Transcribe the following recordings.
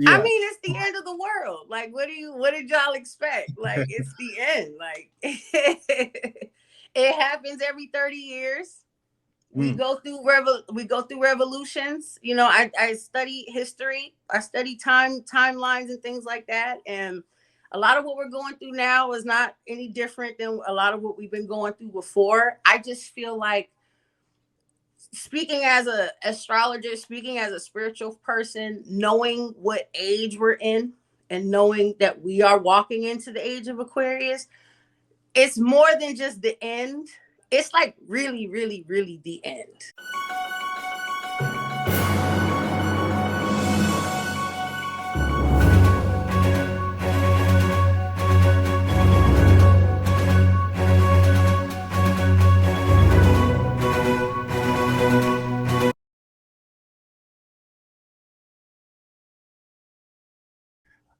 I Yeah. mean, it's the end of the world. Like, what did y'all expect? Like, it's the end. Like, it happens every 30 years. Mm. We go through revolutions. I study history. I study timelines and things like that. And a lot of what we're going through now is not any different than a lot of what we've been going through before. I just feel like, speaking as a astrologer, speaking as a spiritual person, knowing what age we're in and knowing that we are walking into the age of Aquarius, it's more than just the end. It's like really, really, really the end.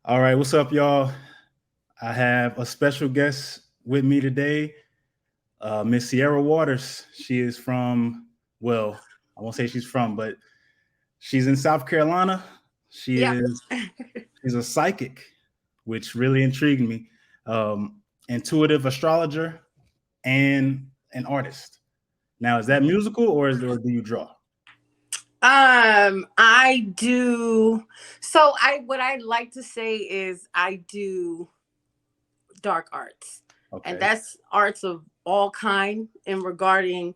All right, what's up, y'all? I have a special guest with me today, Miss Sierra Waters. She is from, well, I won't say she's from, but she's in South Carolina. She Yep. is she's a psychic, which really intrigued me. Intuitive astrologer and an artist. Now, is that musical or do you draw? I do. So what I like to say is I do dark arts, and Okay. that's arts of all kind in regarding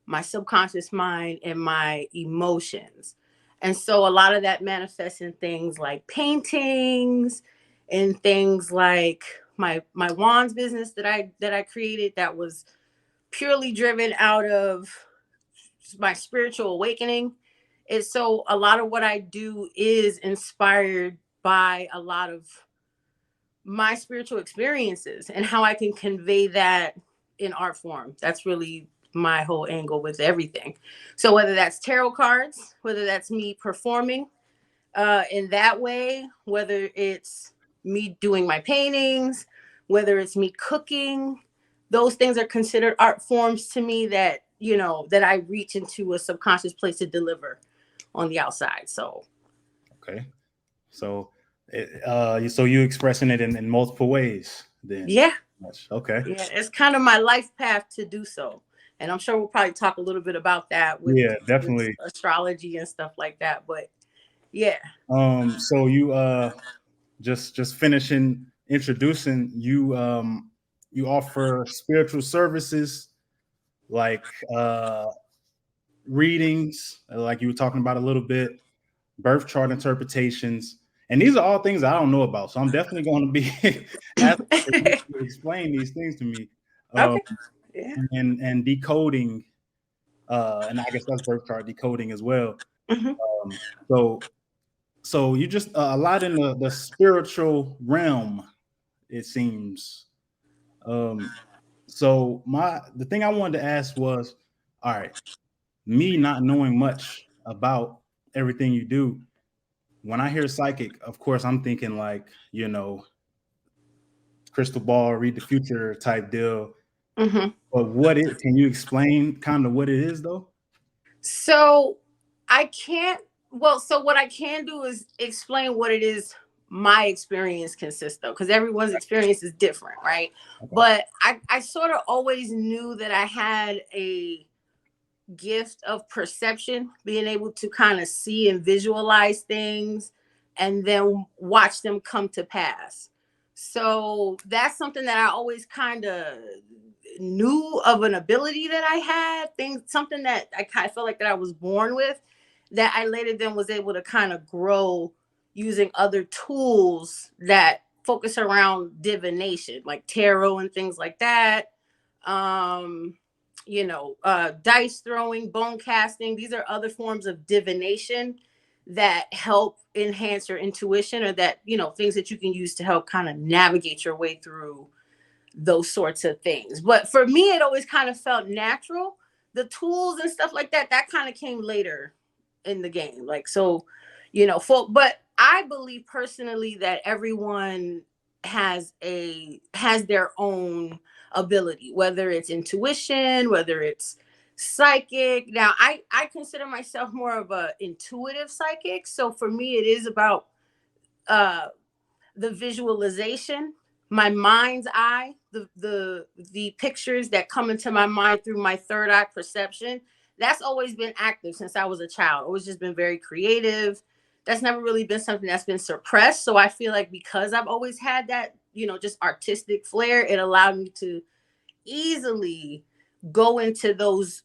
my subconscious mind and my emotions. And so a lot of that manifests in things like paintings and things like my wands business that I created, that was purely driven out of my spiritual awakening. And so a lot of what I do is inspired by a lot of my spiritual experiences and how I can convey that in art form. That's really my whole angle with everything. So whether that's tarot cards, whether that's me performing in that way, whether it's me doing my paintings, whether it's me cooking, those things are considered art forms to me that, that I reach into a subconscious place to deliver on the outside. So Okay. So, so you expressing it in multiple ways then. yeah, Okay. yeah, it's kind of my life path to do so. And I'm sure we'll probably talk a little bit about that Yeah, with definitely. astrology and stuff like that. But yeah. So you just finishing introducing you you offer spiritual services like readings, like you were talking about a little bit, birth chart interpretations, and these are all things I don't know about. So I'm definitely going to be asking for you Okay. to explain these things to me, um, Yeah. and decoding, and I guess that's birth chart decoding as well. Hmm. Um, so so you just a lot in the spiritual realm, it seems. Um, so the thing I wanted to ask was, all right, me not knowing much about everything you do, when I hear psychic, of course I'm thinking like, crystal ball, read the future type deal. Hmm. But can you explain kind of what it is though? So I can't. Well, so what I can do is explain what it is my experience consists of, because everyone's experience is different, right? Okay. But I sort of always knew that I had a gift of perception, being able to kind of see and visualize things and then watch them come to pass. So that's something that I always kind of knew of, an ability that I had, things, something that I kind of felt like that I was born with, that I later then was able to kind of grow using other tools that focus around divination, like tarot and things like that. Um, dice throwing, bone casting. These are other forms of divination that help enhance your intuition, or that, things that you can use to help kind of navigate your way through those sorts of things. But for me, it always kind of felt natural. The tools and stuff like that, that kind of came later in the game. Like, so, but I believe personally that everyone has their own ability, whether it's intuition, whether it's psychic. Now, I consider myself more of a intuitive psychic. So for me, it is about uh the visualization, my mind's eye, the pictures that come into my mind through my third eye perception, that's always been active since I was a child. Always just been very creative. That's never really been something that's been suppressed. So I feel like because I've always had that, just artistic flair, it allowed me to easily go into those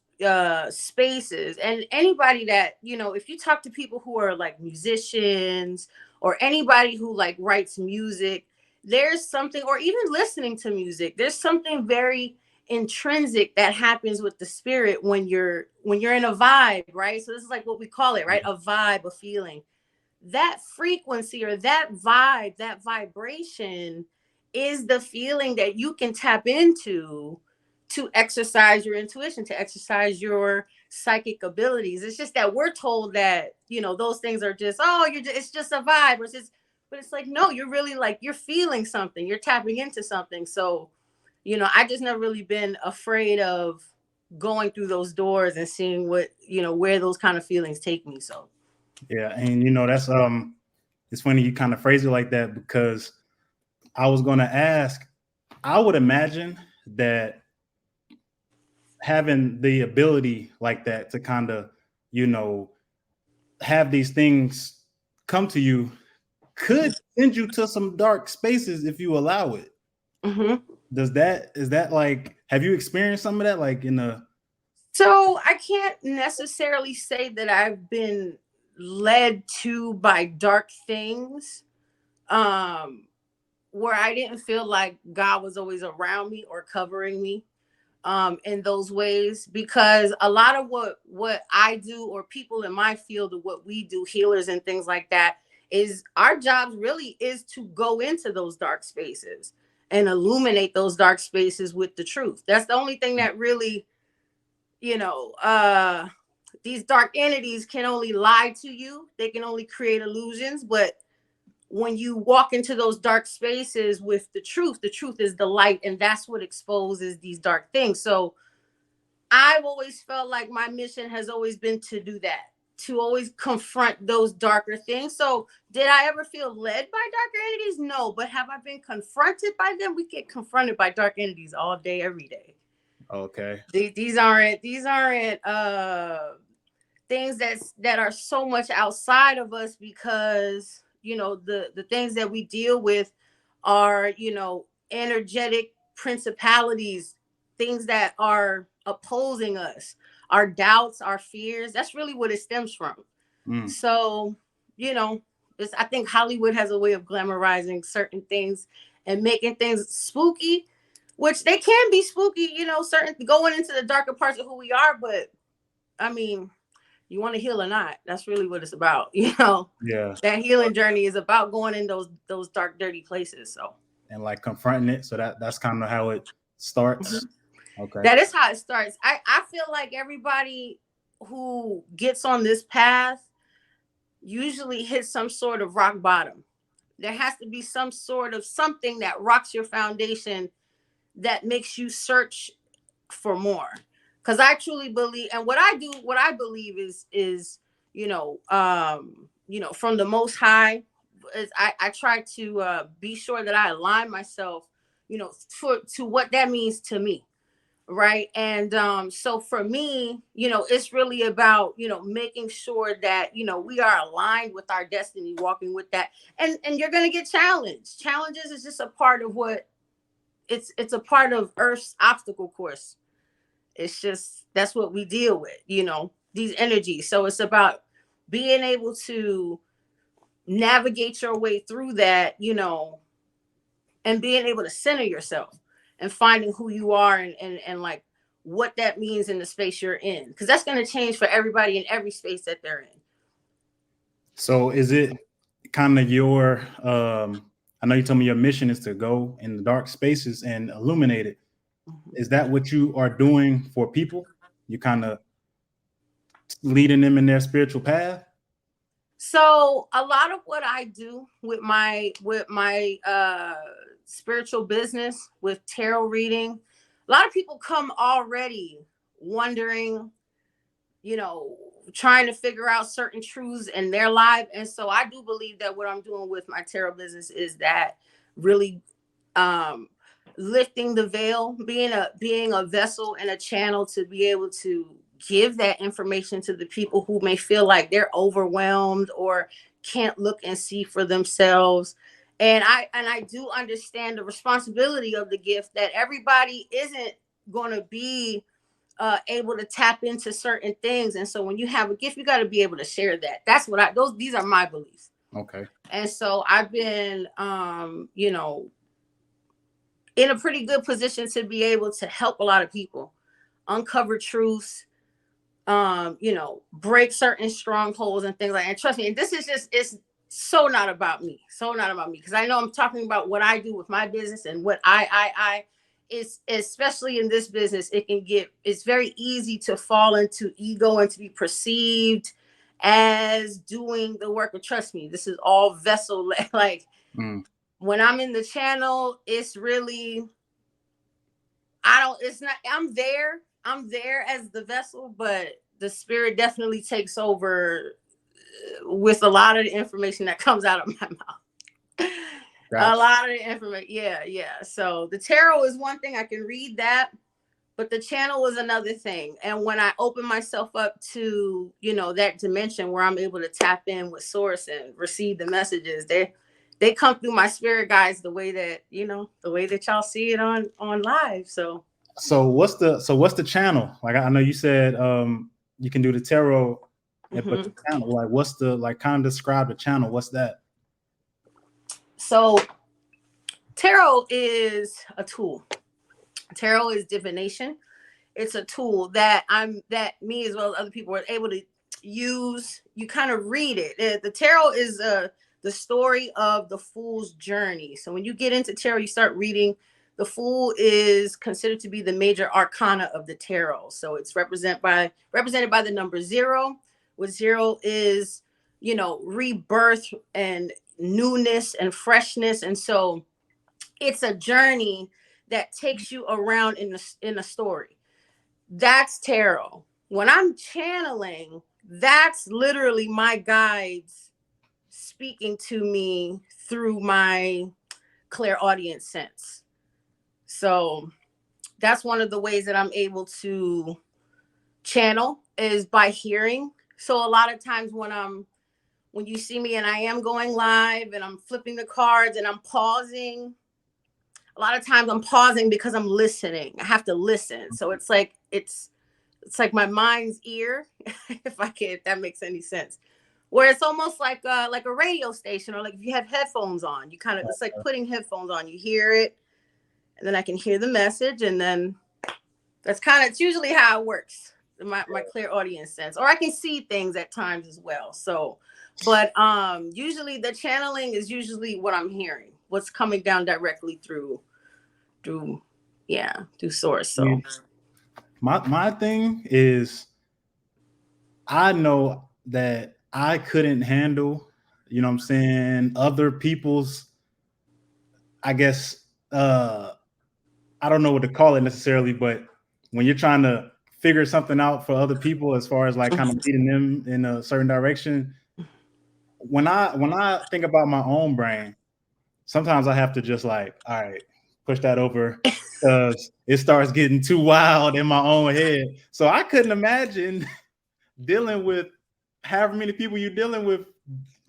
spaces. And anybody that, if you talk to people who are like musicians or anybody who like writes music, there's something, or even listening to music, there's something very intrinsic that happens with the spirit when you're in a vibe, right? So this is like what we call it, right? A vibe, a feeling. That frequency or that vibe, that vibration is the feeling that you can tap into to exercise your intuition, to exercise your psychic abilities. It's just that we're told that, those things are just, oh, it's just a vibe, or it's just, but it's like, no, you're really like, you're feeling something, you're tapping into something. So, I just never really been afraid of going through those doors and seeing what, where those kind of feelings take me. So, Yeah, and that's it's funny you kind of phrase it like that, because I was going to ask, I would imagine that having the ability like that to kind of, you know, have these things come to you could send you to some dark spaces if you allow it. mhm. Is that like, have you experienced some of that, like in the? So I can't necessarily say that I've been led to by dark things, um, where I didn't feel like God was always around me or covering me in those ways, because a lot of what I do, or people in my field of what we do, healers and things like that, is our jobs really is to go into those dark spaces and illuminate those dark spaces with the truth. That's the only thing that really, you know, these dark entities can only lie to you. They can only create illusions. But when you walk into those dark spaces with the truth is the light, and that's what exposes these dark things. So I've always felt like my mission has always been to do that, to always confront those darker things. So did I ever feel led by darker entities? No. But have I been confronted by them? We get confronted by dark entities all day, every day. Okay. These aren't things that are so much outside of us, because the things that we deal with are, energetic principalities, things that are opposing us, our doubts, our fears. That's really what it stems from. Mm. So, you know I think Hollywood has a way of glamorizing certain things and making things spooky, which they can be spooky, certain going into the darker parts of who we are. But I mean, you want to heal or not, that's really what it's about. Yeah. That healing journey is about going in those dark, dirty places. So, And like confronting it. So that's kind of how it starts. Okay. that is how it starts. I feel like everybody who gets on this path usually hits some sort of rock bottom. There has to be some sort of something that rocks your foundation, that makes you search for more. Because I truly believe, and what I believe is, from the Most High. Is I try to be sure that I align myself, to what that means to me, right? And so for me, it's really about, making sure that, we are aligned with our destiny, walking with that. And you're going to get challenged. Challenges is just a part of what it's a part of Earth's obstacle course. It's just, that's what we deal with, these energies. So it's about being able to navigate your way through that, and being able to center yourself and finding who you are, and like what that means in the space you're in, because that's going to change for everybody in every space that they're in. So is it kind of your I know you told me your mission is to go in the dark spaces and illuminate it. Mhm. Is that what you are doing for people? You kind of leading them in their spiritual path? So a lot of what I do with my spiritual business, with tarot reading, a lot of people come already wondering, you know, trying to figure out certain truths in their life. And so I do believe that what I'm doing with my tarot business is that really um lifting the veil, being a vessel and a channel to be able to give that information to the people who may feel like they're overwhelmed or can't look and see for themselves. And I do understand the responsibility of the gift, that everybody isn't going to be able to tap into certain things. And so when you have a gift, you got to be able to share that. That's what these are my beliefs. Okay. And so I've been in a pretty good position to be able to help a lot of people uncover truths, break certain strongholds and things like that. And trust me, this is just, it's so not about me. So not about me. Because I know I'm talking about what I do with my business and what I is, especially in this business, it's very easy to fall into ego and to be perceived as doing the work. But trust me, this is all vessel. Like when I'm in the channel, it's really, I'm there as the vessel, but the spirit definitely takes over with a lot of the information that comes out of my mouth. Gotcha. A lot of the information. Yeah. So the tarot is one thing, I can read that, but the channel is another thing. And when I open myself up to, that dimension where I'm able to tap in with source and receive the messages, they come through my spirit guides the way that, the way that y'all see it on live. So what's the channel? Like, I know you said you can do the tarot and put the channel. Like, what's the, like, kind of describe the channel? What's that? So tarot is a tool. Tarot is divination. It's a tool that me as well as other people are able to use. You kind of read it. The tarot is the story of the fool's journey. So when you get into tarot, you start reading. The Fool is considered to be the major arcana of the tarot. So it's represented by the number 0, which 0 is, rebirth and newness and freshness. And so it's a journey that takes you around in a story. That's tarot. When I'm channeling, that's literally my guides speaking to me through my clairaudient sense. So that's one of the ways that I'm able to channel, is by hearing. So a lot of times when you see me and I am going live and I'm flipping the cards and I'm pausing, a lot of times I'm pausing because I'm listening. I have to listen. So it's like my mind's ear, if that makes any sense. Where it's almost like a radio station, or like if you have headphones on, it's like putting headphones on, you hear it, and then I can hear the message, and then it's usually how it works, my clairaudient sense. Or I can see things at times as well. So, but usually the channeling is usually what I'm hearing, what's coming down directly through source. So my thing is, I know that I couldn't handle, what I'm saying, other people's, I guess, I don't know what to call it necessarily, but when you're trying to figure something out for other people, as far as like kind of leading them in a certain direction, when I think about my own brain, sometimes I have to just like, all right, push that over, because it starts getting too wild in my own head. So I couldn't imagine dealing with however many people you're dealing with,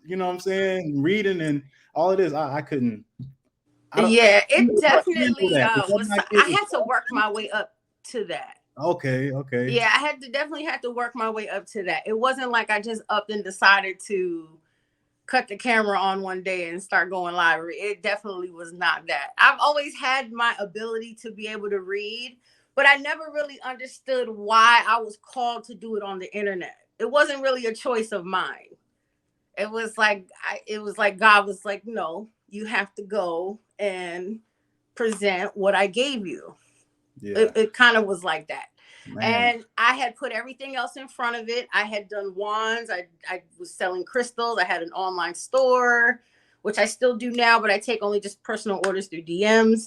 you know what I'm saying, reading and all of this. I couldn't. It definitely was. I had to work my way up to that. Okay. Yeah, I definitely had to work my way up to that. It wasn't like I just up and decided to cut the camera on one day and start going live. It definitely was not that. I've always had my ability to be able to read, but I never really understood why I was called to do it on the internet. It wasn't really a choice of mine. It was like God was like, no, you have to go and present what I gave you. Yeah. It kind of was like that. Man. And I had put everything else in front of it. I had done wands. I was selling crystals. I had an online store, which I still do now, but I take only just personal orders through DMs.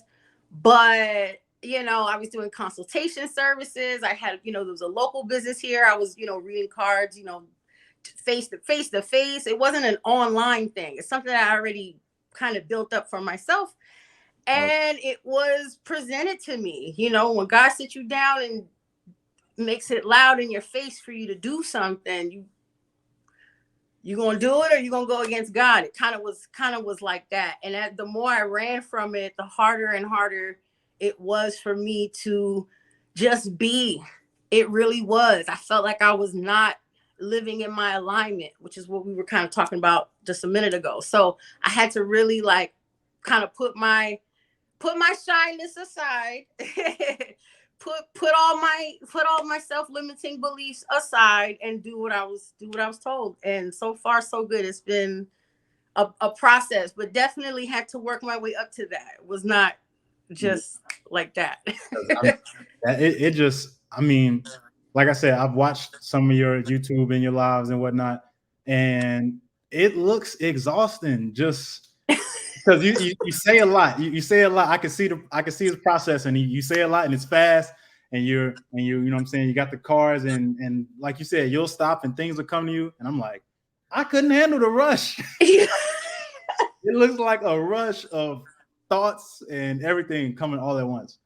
But I was doing consultation services. I had, there was a local business here. I was, reading cards, face to face to face. It wasn't an online thing. It's something that I already kind of built up for myself. And it was presented to me, when God sits you down and makes it loud in your face for you to do something, you gonna do it or you gonna go against God. It kind of was like that. And the more I ran from it, the harder and harder it was for me to just be. It really was. I felt like I was not living in my alignment, which is what we were kind of talking about just a minute ago. So I had to really like kind of put my shyness aside, put all my self-limiting beliefs aside, and do what I was told. And so far so good. It's been a process, but definitely had to work my way up to that. It was not just like that. It just, I mean, like I said, I've watched some of your YouTube and your lives and whatnot, and it looks exhausting just because you say a lot. You say a lot. I can see the process, and you say a lot, and it's fast, and you know what I'm saying. You got the cards, and like you said, you'll stop, and things will come to you, and I'm like, I couldn't handle the rush. It looks like a rush of thoughts and everything coming all at once.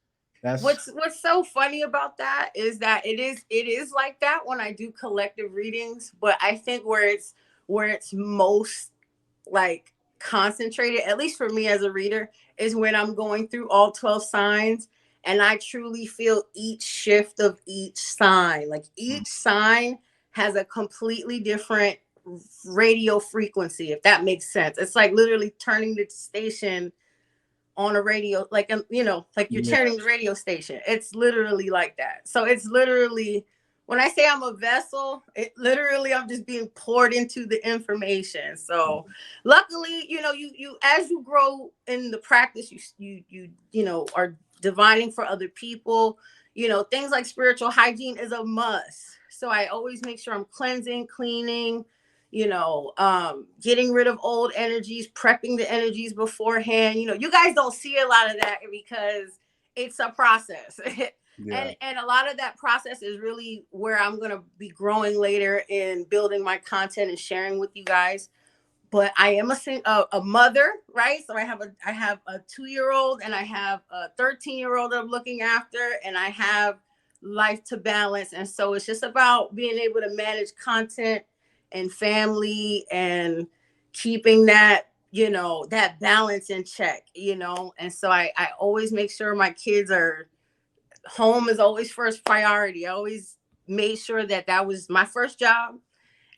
That's what's so funny about that is that it is like that when I do collective readings, but I think where it's most like concentrated, at least for me as a reader, is when I'm going through all 12 signs and I truly feel each shift of each sign. Like each sign has a completely different radio frequency, if that makes sense. It's like literally turning the station on a radio, like like you're turning the radio station. It's literally like that. So it's literally, when I say I'm a vessel, it literally, I'm just being poured into the information. So luckily, you as you grow in the practice, you are divining for other people. Things like spiritual hygiene is a must. So I always make sure I'm cleansing, cleaning, getting rid of old energies, prepping the energies beforehand. You guys don't see a lot of that because it's a process. And a lot of that process is really where I'm going to be growing later in building my content and sharing with you guys. But I am a mother, right? So I have a 2-year-old and I have a 13-year-old that I'm looking after, and I have life to balance. And so it's just about being able to manage content and family and keeping that, that balance in check, And so I always make sure my kids are home is always first priority. I always made sure that was my first job,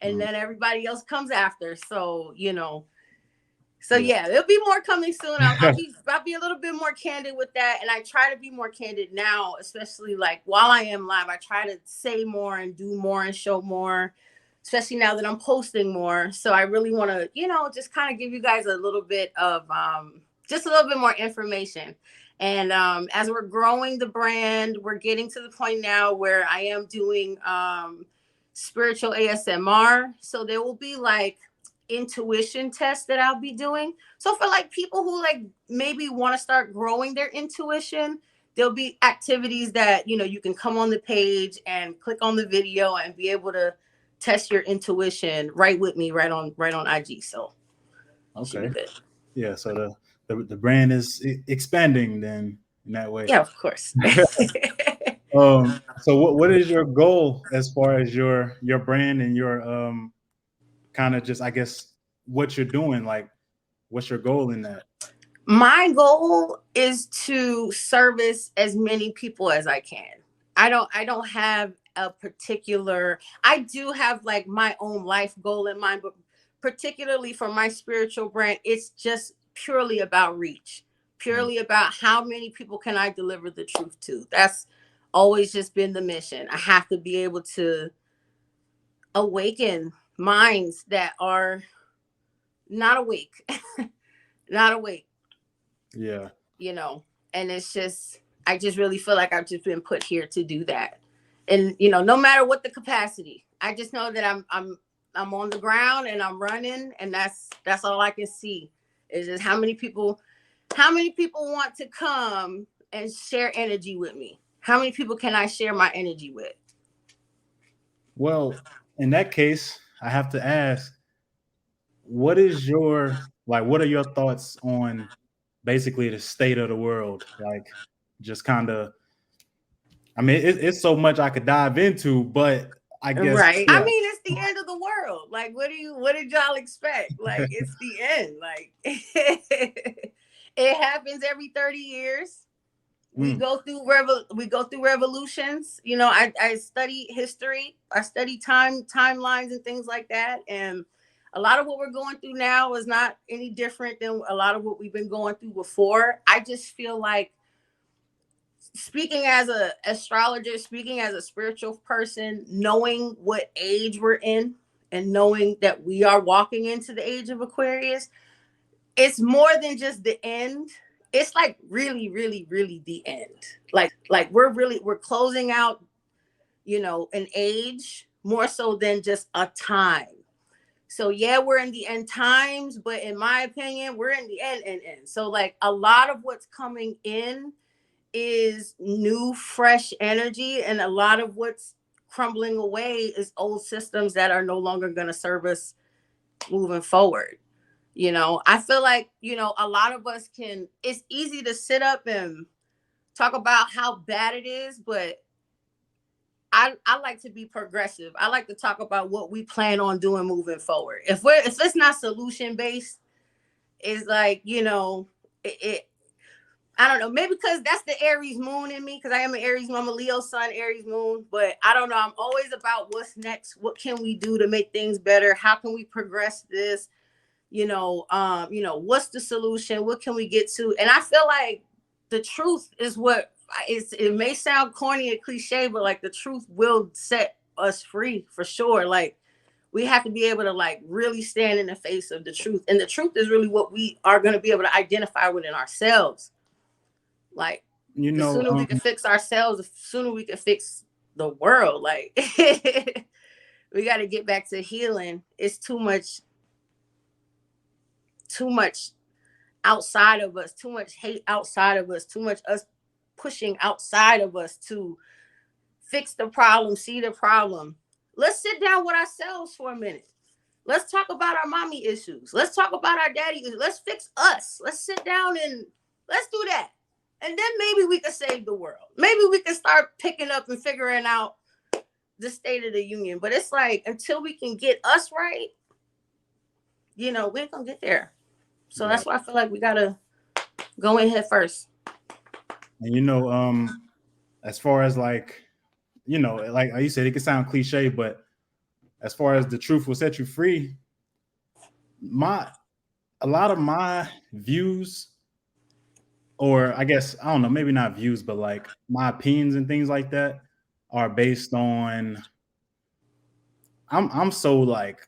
and then everybody else comes after. So, there'll be more coming soon. I'll be a little bit more candid with that. And I try to be more candid now, especially like while I am live, I try to say more and do more and show more, especially now that I'm posting more. So I really want to, just kind of give you guys a little bit of, just a little bit more information. And as we're growing the brand, we're getting to the point now where I am doing spiritual ASMR. So there will be like intuition tests that I'll be doing. So for like people who like maybe want to start growing their intuition, there'll be activities that, you can come on the page and click on the video and be able to test your intuition right with me, right on IG. So okay. Yeah. So the brand is expanding then in that way. Yeah, of course. So what is your goal as far as your brand and your kind of just, I guess, what you're doing? Like, what's your goal in that? My goal is to service as many people as I can. I don't have a particular, I do have like my own life goal in mind, but particularly for my spiritual brand, it's just purely about reach, purely about how many people can I deliver the truth to. That's always just been the mission. I have to be able to awaken minds that are not awake. Not awake. Yeah. And it's just, I just really feel like I've just been put here to do that. And no matter what the capacity, I just know that I'm on the ground and I'm running, and that's all I can see is just how many people want to come and share energy with me? How many people can I share my energy with? Well, in that case, I have to ask, what is your like? What are your thoughts on basically the state of the world? Like, just kind of. I mean, it's so much I could dive into, but I guess Right. I yeah. mean, it's the end of the world. Like, what did y'all expect? Like, it's the end. Like, it happens every 30 years. We Mm, go through revolutions. You know, I study history. I study timelines and things like that. And a lot of what we're going through now is not any different than a lot of what we've been going through before. I just feel like, speaking as a astrologer, speaking as a spiritual person, knowing what age we're in and knowing that we are walking into the age of Aquarius, it's more than just the end. It's like really, really, really the end. Like we're closing out, you know, an age more so than just a time. So yeah, we're in the end times, but in my opinion, we're in the end. So like a lot of what's coming in is new, fresh energy, and a lot of what's crumbling away is old systems that are no longer going to serve us moving forward. You know, I feel like, you know, a lot of us can, it's easy to sit up and talk about how bad it is, but I like to be progressive. I like to talk about what we plan on doing moving forward. If it's not solution based, it's like, you know, it I don't know, maybe because that's the Aries moon in me, because I am an Aries moon, I'm a Leo sun, Aries moon. But I don't know. I'm always about what's next. What can we do to make things better? How can we progress this? You know, what's the solution? What can we get to? And I feel like the truth is what it may sound corny and cliche, but like the truth will set us free for sure. Like we have to be able to like really stand in the face of the truth. And the truth is really what we are going to be able to identify within ourselves. Like you the know, sooner we can fix ourselves, the sooner we can fix the world. Like we got to get back to healing. It's too much outside of us, too much hate outside of us, too much us pushing outside of us to fix the problem, see the problem. Let's sit down with ourselves for a minute. Let's talk about our mommy issues. Let's talk about our daddy issues. Let's fix us. Let's sit down and let's do that. And then maybe we could save the world. Maybe we can start picking up and figuring out the state of the union. But it's like until we can get us right, you know, we ain't gonna get there. So yeah, that's why I feel like we gotta go in head first. and as far as like, like you said, it could sound cliche, but as far as the truth will set you free, my a lot of my views, or I guess I don't know, maybe not views, but like my opinions and things like that are based on I'm so like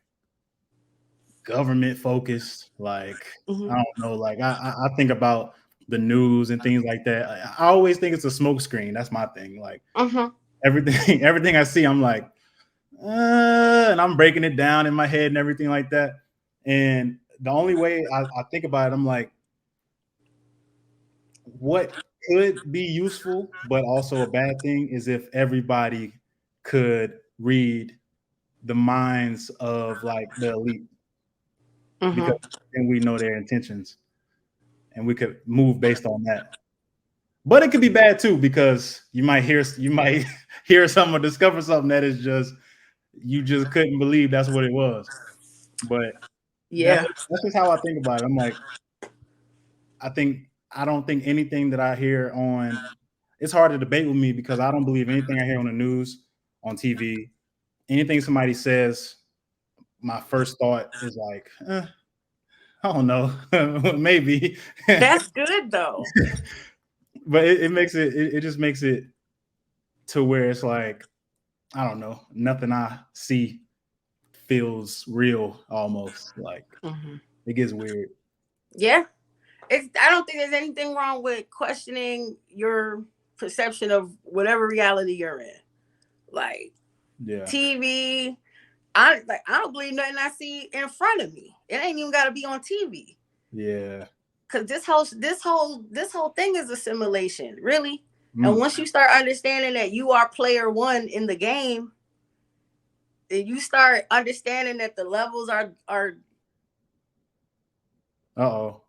government focused. Like I Mm-hmm. don't know, like I think about the news and things like that. I always think it's a smoke screen. That's my thing. Like Mm-hmm. everything, everything I see, I'm like, and I'm breaking it down in my head and everything like that. And the only way I think about it, I'm like, what could be useful, but also a bad thing is if everybody could read the minds of like the elite, because Mm-hmm. then we know their intentions and we could move based on that. But it could be bad too, because you might hear something or discover something that is just you just couldn't believe that's what it was. But Yeah. that's just how I think about it. I'm like, I don't think anything that I hear on it's hard to debate with me because I don't believe anything I hear on the news, on TV, anything somebody says. My first thought is like, I don't know, maybe, That's good though. but it makes it just makes it to where it's like I don't know, nothing I see feels real almost. Like Mm-hmm. it gets weird. Yeah. I don't think there's anything wrong with questioning your perception of whatever reality you're in. Like Yeah. TV, I don't believe nothing I see in front of me. It ain't even gotta be on TV. Yeah. because this whole thing is a simulation, really. And once you start understanding that you are player one in the game, and you start understanding that the levels are Uh-oh.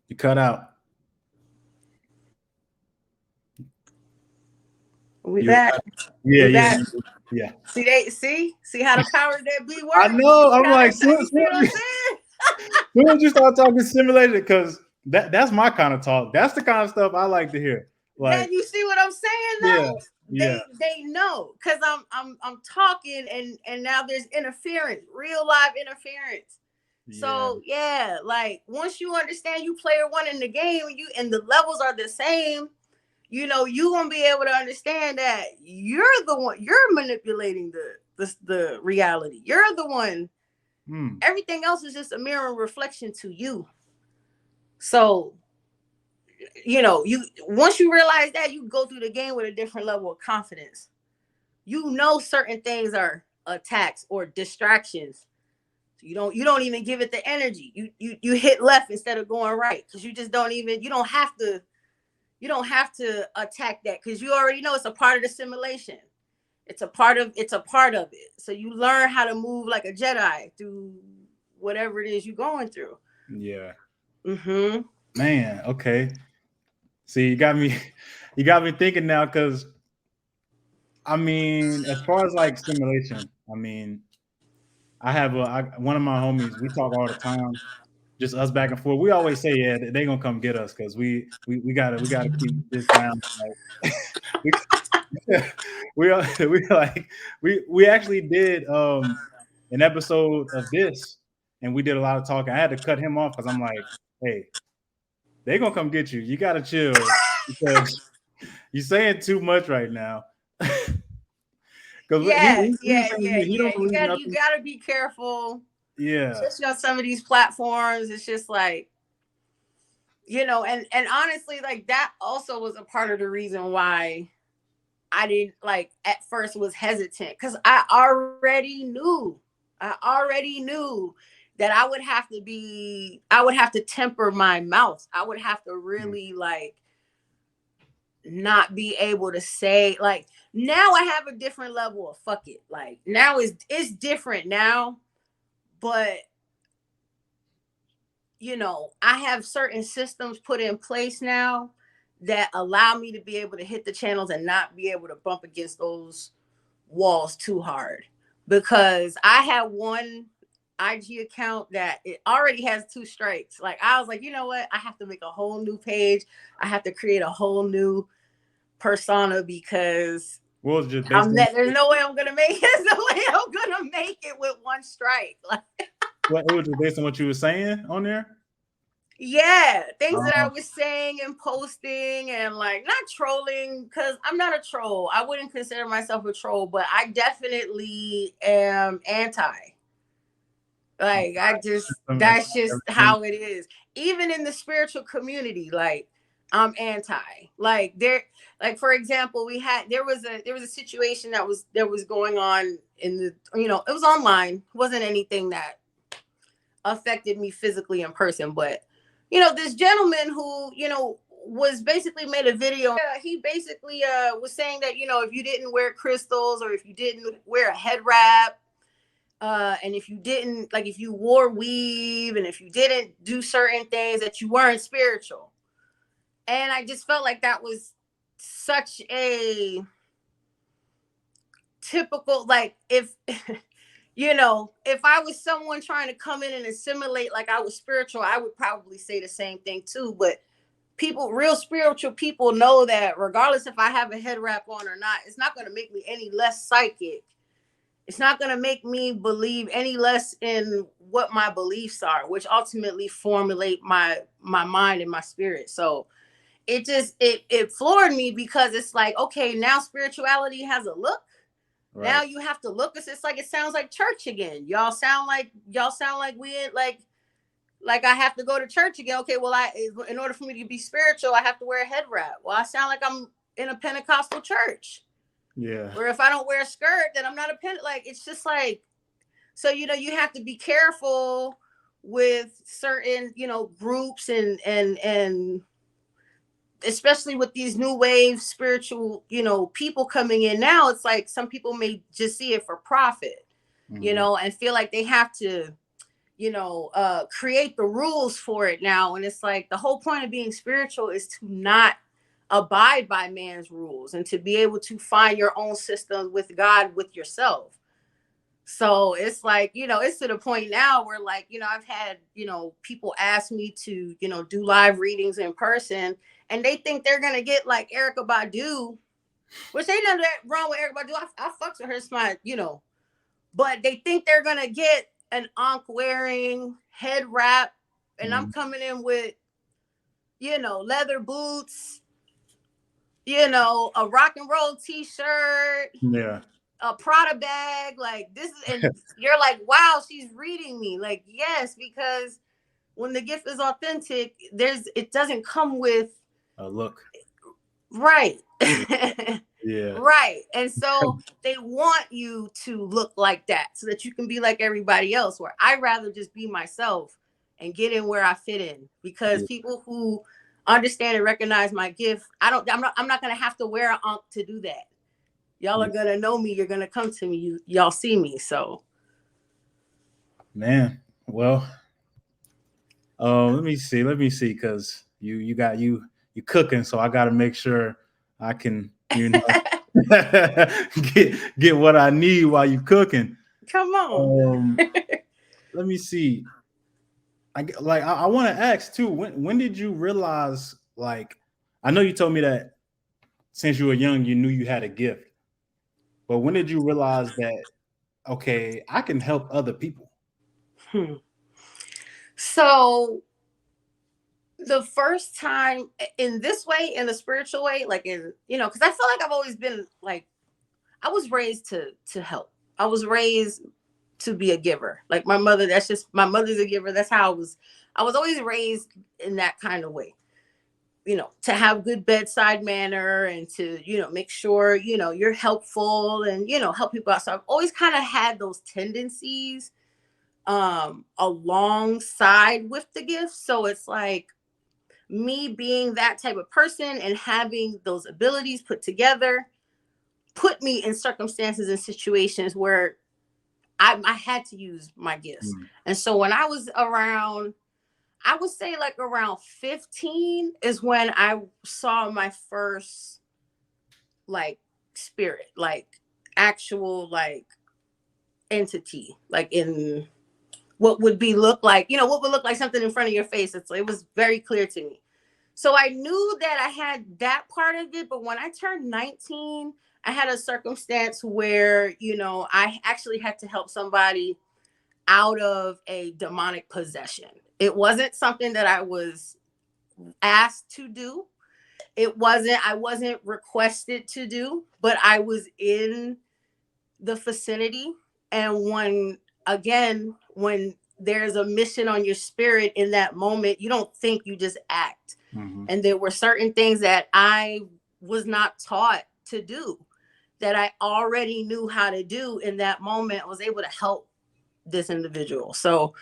You cut out. we You back. yeah, We yeah, back. yeah. See how the powers that be I work? know. I'm like, You see what I'm saying? soon as you start talking simulated, because that's my kind of talk. That's the kind of stuff I like to hear. Like, Then you see what I'm saying yeah, though? yeah, They know, because I'm talking, and now there's interference, real live interference. yeah. So yeah, like once you understand you player one in the game, and the levels are the same, you gonna be able to understand that you're the one, you're manipulating the reality. You're the one. Everything else is just a mirror reflection to you. So you once you realize that, you go through the game with a different level of confidence. Certain things are attacks or distractions. You don't even give it the energy. You hit left instead of going right, because you just don't even you don't have to attack that, because you already know it's a part of the simulation. It's a part of it. So you learn how to move like a Jedi through whatever it is you're going through. Yeah. Mm-hmm. Man, okay. See, you got me thinking now, because I mean, as far as like simulation, I mean, one of my homies. We talk all the time, just us back and forth. We always say, yeah, they gonna come get us, because we gotta keep this down. Like, we we like we actually did an episode of this, and we did a lot of talking. I had to cut him off because I'm like, hey, they gonna come get you. You gotta chill, because you're saying too much right now. Because Yeah, he was yeah, saying to yeah, me, he yeah. don't You believe got you nothing. got to be careful, Yeah, especially on some of these platforms. It's just like, and honestly, like that also was a part of the reason why I didn't, like, at first was hesitant, because I already knew that I would have to temper my mouth. I would have to really, like, not be able to say, like, now I have a different level of fuck it. Like, now it's different now, but I have certain systems put in place now that allow me to be able to hit the channels and not be able to bump against those walls too hard. Because I had one IG account that it already has 2 strikes. Like, I was like, you know what? I have to make a whole new page. I have to create a whole new persona, because what was just based on there's no way I'm gonna make it. There's no way I'm gonna make it with 1 strike. Like, what it was just based on what you were saying on there. yeah, things that I Um, was saying and posting, and, like, not trolling, because I'm not a troll. I wouldn't consider myself a troll, but I definitely am anti. Like, that's just everything. how it is. Even in the spiritual community, like, I'm anti. Like, like, for example, there was a situation that was going on in it was online. It wasn't anything that affected me physically in person, but this gentleman who was basically made a video. He basically was saying that, if you didn't wear crystals, or if you didn't wear a head wrap, and if you didn't, like, if you wore weave, and if you didn't do certain things, that you weren't spiritual. And I just felt like that was such a typical, like, if I was someone trying to come in and assimilate like I was spiritual, I would probably say the same thing too. But real spiritual people know that regardless if I have a head wrap on or not, it's not going to make me any less psychic. It's not going to make me believe any less in what my beliefs are, which ultimately formulate my mind and my spirit. So it floored me, because it's like, okay, now spirituality has a look. Now Right. you have to look. It's like, it sounds like church again. Y'all sound like we like I have to go to church again. Okay, well, in order for me to be spiritual, I have to wear a head wrap. Well, I sound like I'm in a Pentecostal church. Yeah. Or if I don't wear a skirt, then I'm not a Like, it's just like, so you have to be careful with certain, groups and especially with these new wave spiritual, people coming in now, it's like some people may just see it for profit, Mm-hmm. and feel like they have to, create the rules for it now. And it's like the whole point of being spiritual is to not abide by man's rules and to be able to find your own system with God, with yourself. So it's like, it's to the point now where, like, I've had, people ask me to, do live readings in person, and they think they're going to get like Erica Badu, which ain't nothing wrong with Erica Badu. I fucks with her smart, but they think they're going to get an Ankh wearing head wrap. And I'm Mm-hmm. coming in with, leather boots, a rock and roll t-shirt, Yeah. a Prada bag, like this, and you're like, wow, she's reading me. Like, yes, because when the gift is authentic, it doesn't come with Look. right. Yeah. Right. And so they want you to look like that so that you can be like everybody else, where I'd rather just be myself and get in where I fit in, because Yeah. people who understand and recognize my gift, I'm not going to have to wear an ankh to do that. Y'all Yeah. are gonna know me. You're gonna come to me. Y'all see me. So, Man. Well, let me see. Let me see, because you got you cooking, so I got to make sure I can, get what I need while you cooking. come on. Um, Let me see. I want to ask too. When did you realize? Like, I know you told me that since you were young, you knew you had a gift. But when did you realize that, okay, I can help other people? Hmm. So the first time in this way, in a spiritual way, like because I feel like I've always been like, I was raised to help. I was raised to be a giver. Like my mother, that's just my mother's a giver. That's how I was. I was always raised in that kind of way. To have good bedside manner and to, make sure, you're helpful and, help people out. So I've always kind of had those tendencies alongside with the gifts. So it's like me being that type of person and having those abilities put together put me in circumstances and situations where I had to use my gifts. Mm. And so when I was around, I would say like around 15 is when I saw my first like spirit, like actual like entity, like in what would be look like, what would look like something in front of your face. It was very clear to me. So I knew that I had that part of it, but when I turned 19, I had a circumstance where, I actually had to help somebody out of a demonic possession. It wasn't something that I was asked to do. I wasn't requested to do, but I was in the vicinity. And when there's a mission on your spirit in that moment, you don't think, you just act. Mm-hmm. And there were certain things that I was not taught to do that I already knew how to do in that moment. I was able to help this individual. So,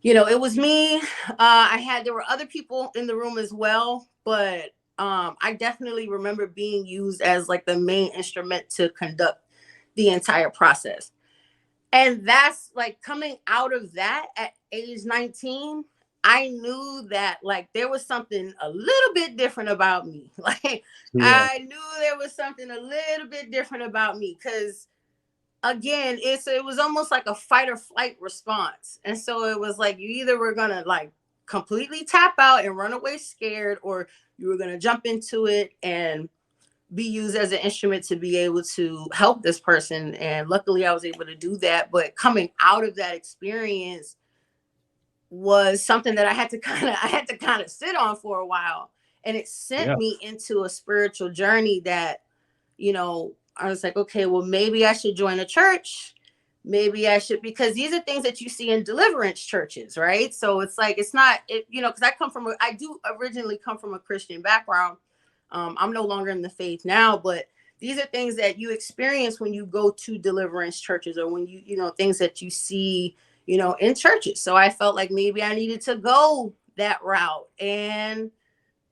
it was me. There were other people in the room as well, but I definitely remember being used as like the main instrument to conduct the entire process. And that's like coming out of that at age 19, I knew that like there was something a little bit different about me. Like Yeah. I knew there was something a little bit different about me, because again, it was almost like a fight or flight response. And so it was like you either were gonna like completely tap out and run away scared, or you were gonna jump into it and be used as an instrument to be able to help this person. And luckily I was able to do that. But coming out of that experience was something that I had to kind of sit on for a while. And it sent Yeah. me into a spiritual journey that, I was like, okay, well, maybe I should join a church. Maybe I should, because these are things that you see in deliverance churches, right? So it's like, it's not, because I do originally come from a Christian background. I'm no longer in the faith now, but these are things that you experience when you go to deliverance churches, or when things that you see, in churches. So I felt like maybe I needed to go that route and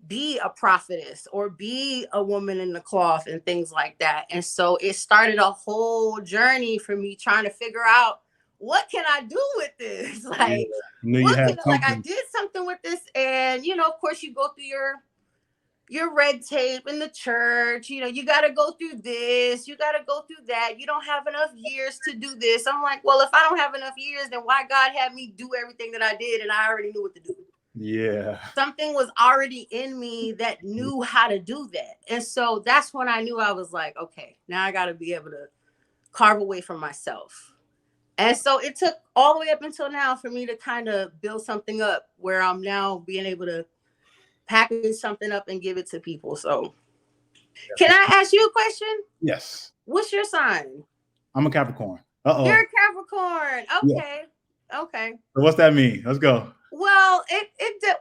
be a prophetess or be a woman in the cloth and things like that. And so it started a whole journey for me trying to figure out, what can I do with this? Yeah. Like, You knew you what had can, like, I something. did something with this. And, of course you go through your red tape in the church. You got to go through this, you got to go through that. You don't have enough years to do this. I'm like, well, if I don't have enough years, then why God had me do everything that I did and I already knew what to do? Yeah. Something was already in me that knew how to do that. And so that's when I knew, I was like, okay, now I got to be able to carve away from myself. And so it took all the way up until now for me to kind of build something up where I'm now being able to package something up and give it to people. So can I ask you a question? Yes. What's your sign? I'm a Capricorn. You're a Capricorn. Yeah. Okay. Okay. So what's that mean? Let's go. Well,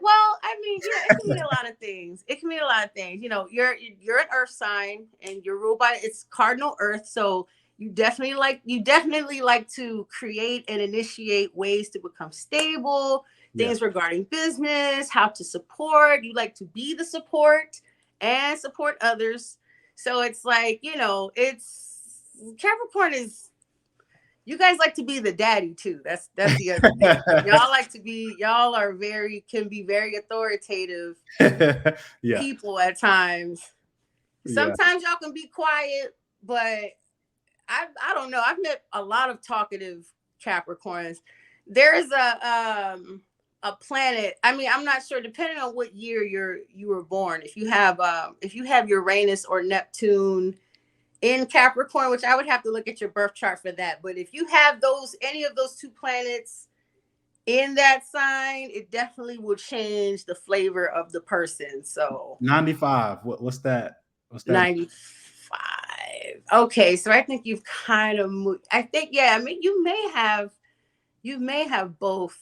well, I mean, it can mean a lot of things. It can mean a lot of things. You're an earth sign and you're ruled by, it's cardinal earth. So you definitely like to create and initiate ways to become stable, Yeah. things regarding business, how to support. You like to be the support and support others. So it's like, it's Capricorn is, you guys like to be the daddy too. That's the other thing. Can be very authoritative Yeah. people at times. Yeah. Sometimes y'all can be quiet, but I don't know. I've met a lot of talkative Capricorns. There's a planet. I mean, I'm not sure, depending on what year you were born. If you have Uranus or Neptune in Capricorn, which I would have to look at your birth chart for that. But if you have any of those two planets in that sign, it definitely will change the flavor of the person. So 95. What's that? What's that? 95. Okay, so I think you've kind of moved. I think, yeah, I mean, you may have both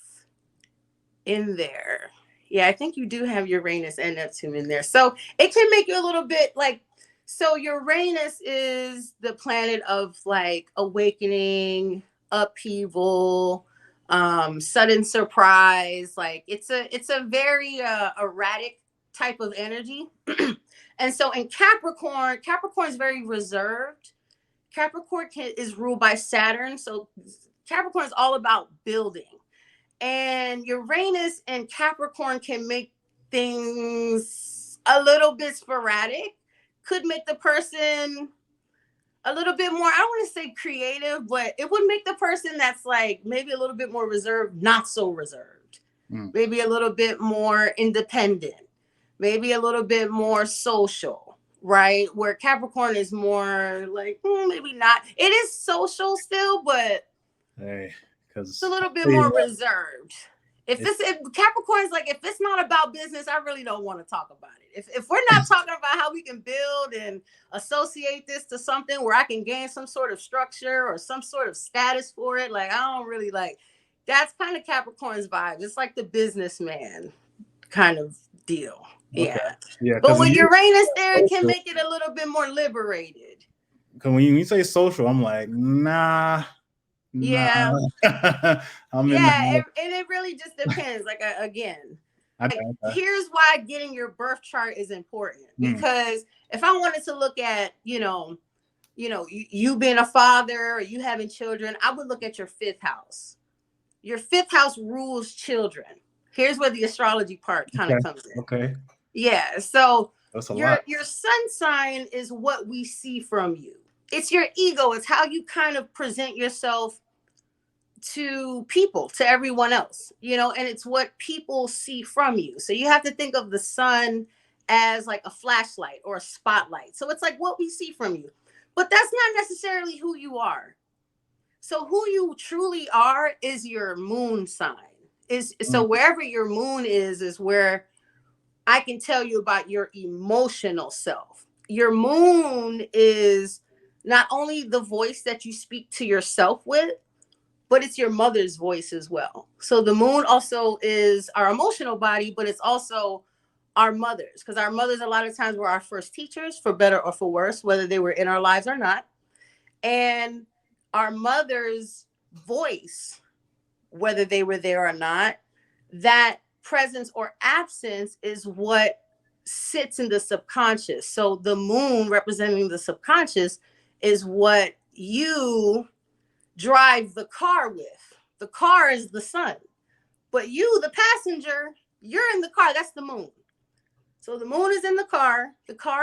in there. Yeah, I think you do have Uranus and Neptune in there. So it can make you a little bit like, so Uranus is the planet of like awakening, upheaval, sudden surprise. Like it's a very erratic type of energy. And so in Capricorn is very reserved. Capricorn is ruled by Saturn. So Capricorn is all about building. And Uranus and Capricorn can make things a little bit sporadic, could make the person a little bit more, I don't want to say creative, but it would make the person that's like maybe a little bit more reserved not so reserved. Maybe a little bit more independent, maybe a little bit more social, right? Where Capricorn is more like, maybe not. It is social still, but Hey, it's a because little bit more reserved. If Capricorn's like, if it's not about business, I really don't want to talk about it. If we're not talking about how we can build and associate this to something where I can gain some sort of structure or some sort of status for it, like, I don't really like. That's kind of Capricorn's vibe. It's like the businessman kind of deal. okay. Yeah. Yeah, But because with Uranus there, it can make it a little bit more liberated. when you say social, I'm like, nah. Yeah. I'm in Yeah, the and it really just depends. Like, again, okay. here's why getting your birth chart is important. Because if I wanted to look at, you being a father or you having children, I would look at your fifth house. Your fifth house rules children. Here's where the astrology part kind of comes in. Okay. Yeah. So that's a lot. Your sun sign is what we see from you. It's your ego. It's how you kind of present yourself to people, to everyone else, and it's what people see from you. So you have to think of the sun as like a flashlight or a spotlight. So it's like what we see from you, but that's not necessarily who you are. So who you truly are is your moon sign. So wherever your moon is where I can tell you about your emotional self. Your moon is not only the voice that you speak to yourself with, but it's your mother's voice as well. So the moon also is our emotional body, but it's also our mothers, because our mothers a lot of times were our first teachers, for better or for worse, whether they were in our lives or not. And our mother's voice whether they were there or not, that presence or absence is what sits in the subconscious. So the moon representing the subconscious is what you drive the car with. The car is the sun, but you, the passenger, you're in the car. That's the moon. So the moon is in the car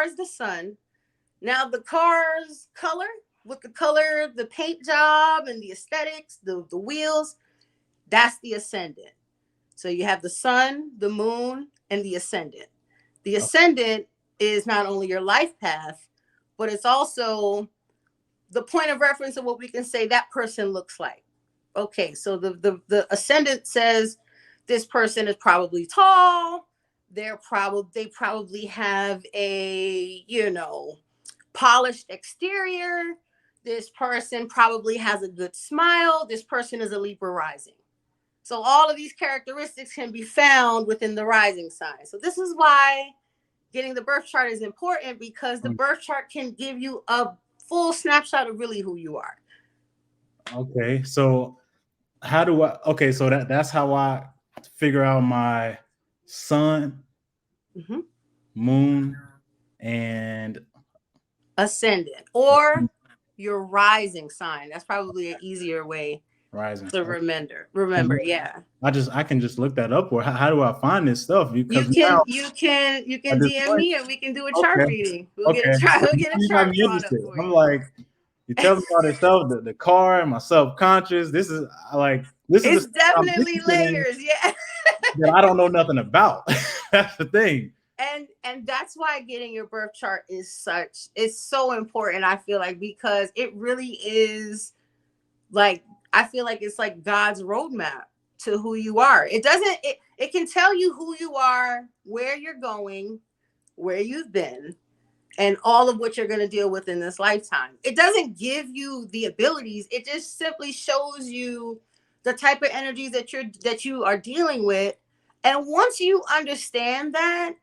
is the sun. Now the car's color, with the color, the paint job and the aesthetics, the wheels, that's the ascendant. So you have the sun, the moon, and the ascendant. The ascendant is not only your life path, but it's also the point of reference of what we can say that person looks like. Okay, so the ascendant says this person is probably tall. They probably have a, polished exterior. This person probably has a good smile. This person is a Libra rising. So all of these characteristics can be found within the rising sign. So this is why getting the birth chart is important, because the birth chart can give you a full snapshot of really who you are. Okay, so how do I? Okay, so that's how I figure out my sun, moon, and ascendant, or your rising sign. That's probably an easier way rising to remember. Yeah. I can just look that up, or how do I find this stuff? You Because can now at this DM point, me and we can do a chart okay, reading. okay, We'll get a you got chart me drawn up interested. for I'm you. like, you tell me all this stuff, the car and my subconscious. This is the It's stuff I'm definitely interested in layers, yeah. that I don't know nothing about. That's the thing. And that's why getting your birth chart it's so important, I feel like, because it really is like, I feel like it's like God's roadmap to who you are. It can tell you who you are, where you're going, where you've been, and all of what you're going to deal with in this lifetime. It doesn't give you the abilities. It just simply shows you the type of energies that you are dealing with. And once you understand that,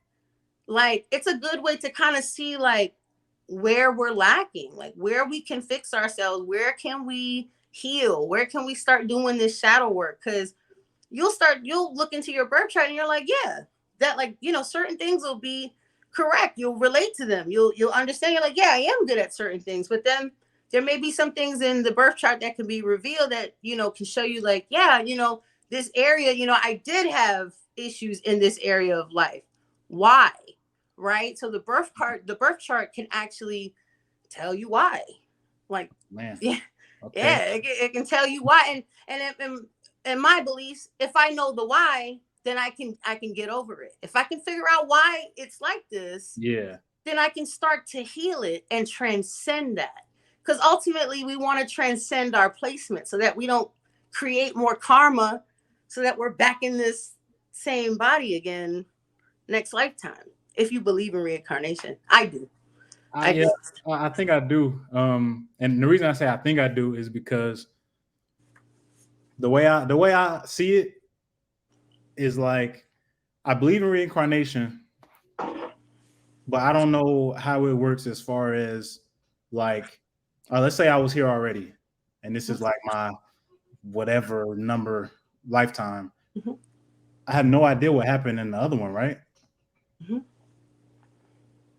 like, it's a good way to kind of see like where we're lacking, like where we can fix ourselves, where can we heal, where can we start doing this shadow work. Because you'll look into your birth chart and you're like, yeah, that, like, certain things will be correct. You'll relate to them. You'll understand. You're like, yeah, I am good at certain things. But then there may be some things in the birth chart that can be revealed that, can show you like, yeah, this area, I did have issues in this area of life. Why? Right? So the birth chart can actually tell you why. Like, Man. yeah, Okay. yeah, it can tell you why. And in my beliefs, if I know the why, then I can get over it. If I can figure out why it's like this, Yeah. then I can start to heal it and transcend that. Because ultimately we want to transcend our placement so that we don't create more karma, so that we're back in this same body again next lifetime. If you believe in reincarnation. I do. Yeah, I think I do. And the reason I say I think I do is because the way I see it is like, I believe in reincarnation, but I don't know how it works as far as like, let's say I was here already, and this is like my whatever number lifetime. Mm-hmm. I have no idea what happened in the other one, right? Mm-hmm.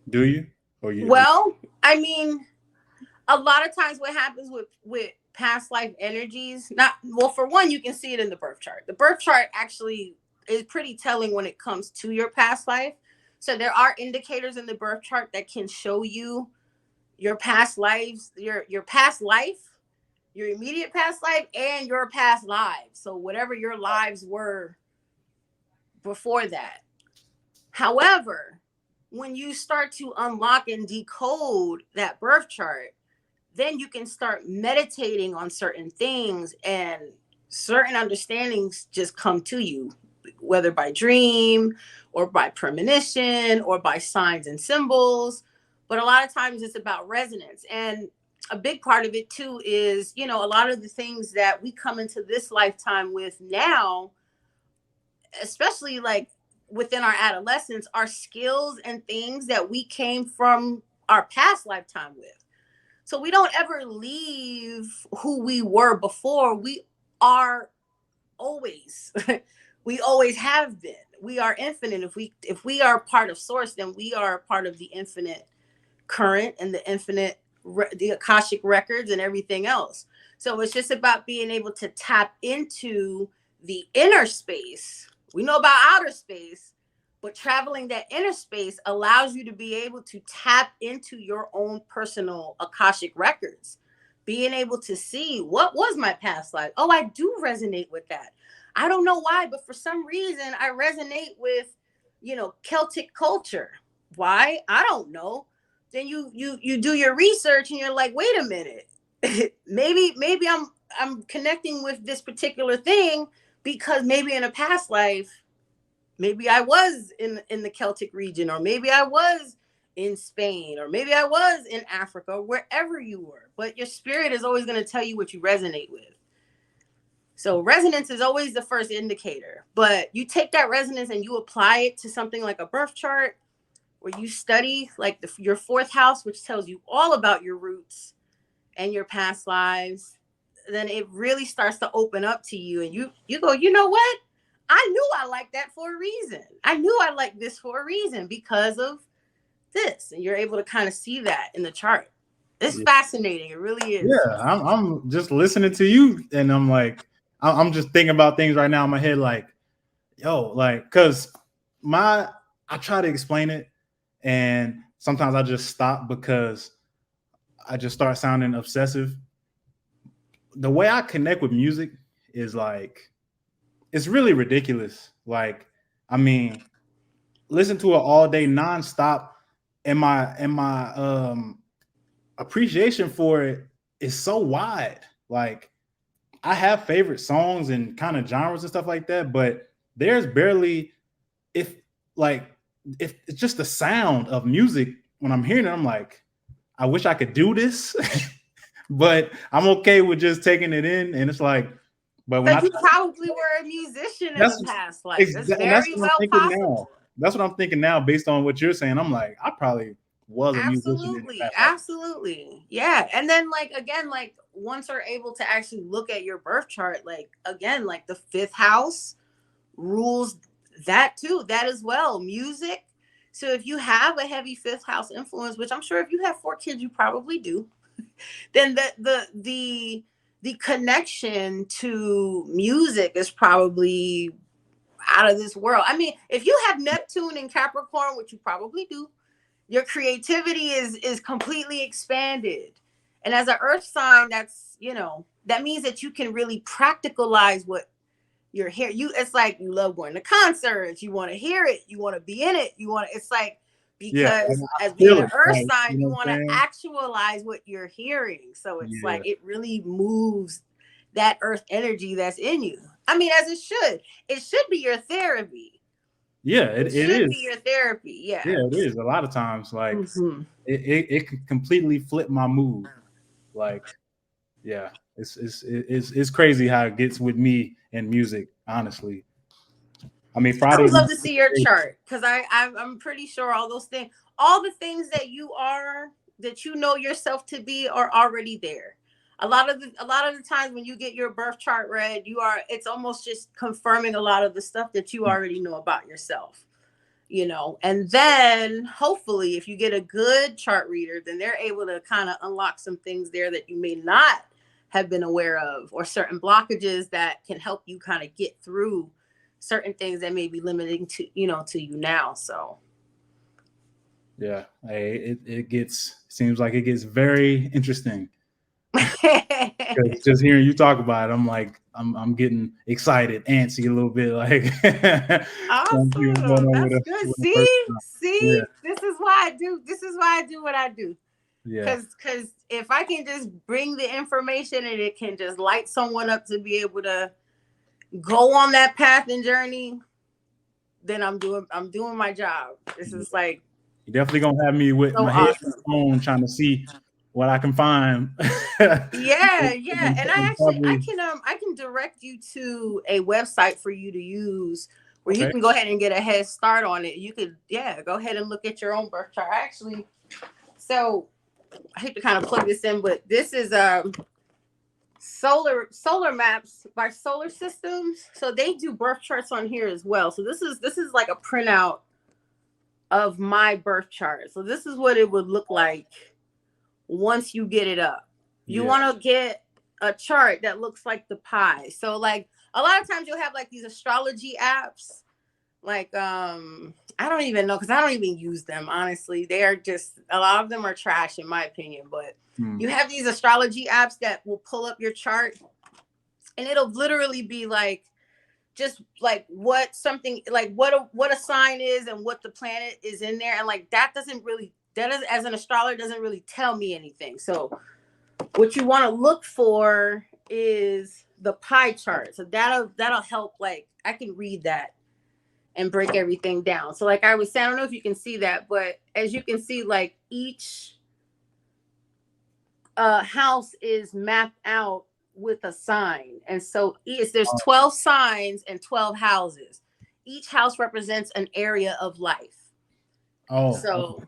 Do you? Or you? Well, I mean, a lot of times what happens with past life energies, not, well, for one, you can see it in the birth chart. The birth chart actually is pretty telling when it comes to your past life. So there are indicators in the birth chart that can show you your past lives, your past life, your immediate past life, and your past lives. So whatever your lives were before that. However, when you start to unlock and decode that birth chart, then you can start meditating on certain things, and certain understandings just come to you, whether by dream or by premonition or by signs and symbols. But a lot of times it's about resonance. And a big part of it too is, a lot of the things that we come into this lifetime with now, especially like within our adolescence, are skills and things that we came from our past lifetime with. So we don't ever leave who we were before. We are always. We always have been. We are infinite. If we are part of source, then we are part of the infinite current and the infinite the akashic records and everything else. So it's just about being able to tap into the inner space. We know about outer space, but traveling that inner space allows you to be able to tap into your own personal akashic records, being able to see what was my past life. Oh, I do resonate with that. I don't know why, but for some reason I resonate with, Celtic culture. Why? I don't know. Then you do your research and you're like, wait a minute. maybe I'm connecting with this particular thing because maybe in a past life, maybe I was in the Celtic region, or maybe I was in Spain, or maybe I was in Africa, wherever you were. But your spirit is always going to tell you what you resonate with. So resonance is always the first indicator. But you take that resonance and you apply it to something like a birth chart, where you study like your fourth house, which tells you all about your roots and your past lives. Then it really starts to open up to you, and you go, you know what? I knew I liked that for a reason. I knew I liked this for a reason because of this. And you're able to kind of see that in the chart. It's Yeah. fascinating. It really is. Yeah, I'm just listening to you, and I'm like, I'm just thinking about things right now in my head, like, yo, like, because I try to explain it, and sometimes I just stop because I just start sounding obsessive. The way I connect with music is like, it's really ridiculous. Like, I mean, listen to it all day nonstop, and my appreciation for it is so wide. Like, I have favorite songs and kind of genres and stuff like that, but there's barely, if like, if it's just the sound of music when I'm hearing it, I'm like, I wish I could do this, but I'm okay with just taking it in. And it's like, but when So I you probably were a musician in a that's past life. That's exactly, and that's very what I'm well thinking now. possible. That's what I'm thinking now, based on what you're saying. I'm like, I probably was a musician in the Absolutely. past life. Absolutely. Yeah. And then like again, like once we're able to actually look at your birth chart, like again, like the fifth house rules that too, that as well. Music. So if you have a heavy fifth house influence, which I'm sure if you have 4 kids, you probably do, then the connection to music is probably out of this world. I mean, if you have Neptune in Capricorn, which you probably do, your creativity is completely expanded. And as an earth sign, that's, that means that you can really practicalize what you're here. It's like you love going to concerts, you want to hear it, you want to be in it, it's like, Yeah, because I as being feel an it. earth Like, you sign, know you what want I'm to saying? actualize what you're hearing. So it's Yeah, like it really moves that earth energy that's in you. I mean, as it should be your therapy. yeah, It it should be is. your therapy. Yeah, Yeah. it is. A lot of times, like, Hmm. it can completely flip my mood. Like, yeah, it's crazy how it gets with me and music. Honestly, I mean, I would Friday's my love to see your chart because I'm pretty sure all the things that you are, that you know yourself to be, are already there. A lot of the times when you get your birth chart read, it's almost just confirming a lot of the stuff that you already know about yourself. And then hopefully if you get a good chart reader, then they're able to kind of unlock some things there that you may not have been aware of, or certain blockages that can help you kind of get through certain things that may be limiting to you now. So Yeah, hey, it gets, seems like it gets very interesting. 'Cause just hearing you talk about it, I'm like, I'm getting excited, antsy a little bit, like, trying to see what's going awesome. on That's good. with a person. See, Yeah, this is why I do what I do. yeah, Because if I can just bring the information and it can just light someone up to be able to go on that path and journey, then I'm doing my job. This yeah. is like You definitely gonna have me with so my head awesome. on trying to see what I can find. Yeah, yeah. And I Probably, can direct you to a website for you to use where you okay. can go ahead and get a head start on it. You could, yeah, go ahead and look at your own birth chart. So I hate to kind of plug this in, but this is solar maps by solar systems. So they do birth charts on here as well. So this is like a printout of my birth chart. So this is what it would look like once you get it up. You Yeah. want to get a chart that looks like the pie. So like a lot of times you'll have like these astrology apps. Like I don't even know because I don't even use them, honestly. They are just, a lot of them are trash in my opinion, but you have these astrology apps that will pull up your chart and it'll literally be like just like what something like what a sign is and what the planet is in there, and like that doesn't really, that is, as an astrologer, doesn't really tell me anything. So what you want to look for is the pie chart. So that'll help, like I can read that and break everything down. So like I was saying, I don't know if you can see that, but as you can see, like each house is mapped out with a sign. And so there's 12 signs and 12 houses. Each house represents an area of life. Oh, So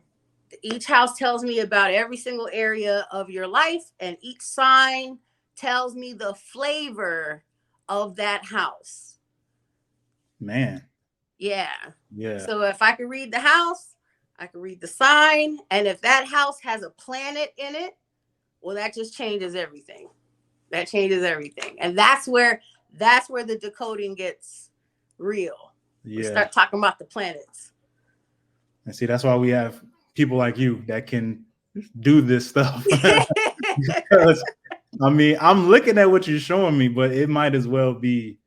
each house tells me about every single area of your life, and each sign tells me the flavor of that house. man. Yeah. Yeah. So if I could read the house, I could read the sign. And if that house has a planet in it, well, that just changes everything. That changes everything. And that's where the decoding gets real. Yeah. We start talking about the planets. And see, that's why we have people like you that can do this stuff. Because I mean, I'm looking at what you're showing me, but it might as well be.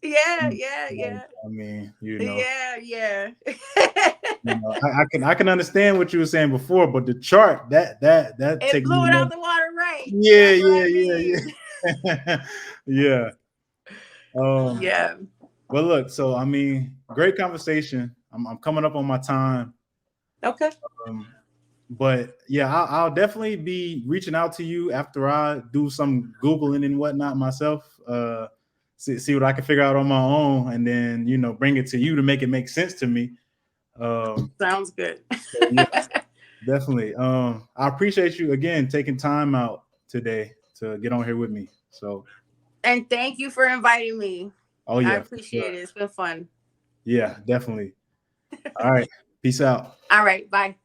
Yeah. I mean, Yeah. I can understand what you were saying before, but the chart that It takes blew me. it out the water, right? Yeah, That's what I yeah. mean. Yeah. Yeah. Well, look. So I mean, great conversation. I'm coming up on my time. Okay. But yeah, I'll definitely be reaching out to you after I do some Googling and whatnot myself. See what I can figure out on my own, and then bring it to you to make it make sense to me. Sounds good. So yeah, definitely. I appreciate you again taking time out today to get on here with me. So, And thank you for inviting me. oh I yeah, appreciate it. It's been fun. yeah, definitely. All right, peace out. All right. Bye.